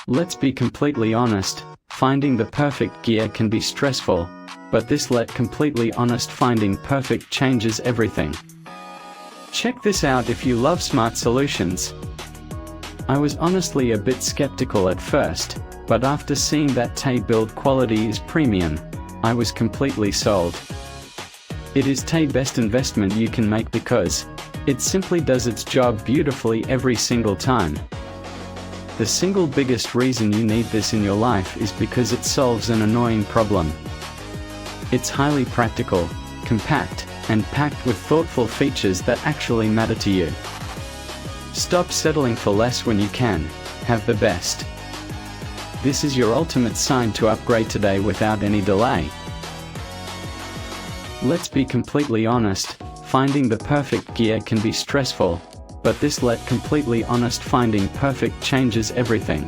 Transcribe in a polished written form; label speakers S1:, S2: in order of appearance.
S1: Let's be completely honest, finding the perfect gear can be stressful, but this completely honest finding perfect changes everything. Check this out if you love smart solutions. I was honestly a bit skeptical at first, but after seeing that TE build quality is premium, I was completely sold. It is TE best investment you can make because it simply does its job beautifully every single time. The single biggest reason you need this in your life is because it solves an annoying problem. It's highly practical, compact, and packed with thoughtful features that actually matter to you. Stop settling for less when you can, have the best. This is your ultimate sign to upgrade today without any delay. Let's be completely honest, finding the perfect gear can be stressful, but this completely honest finding perfect changes everything.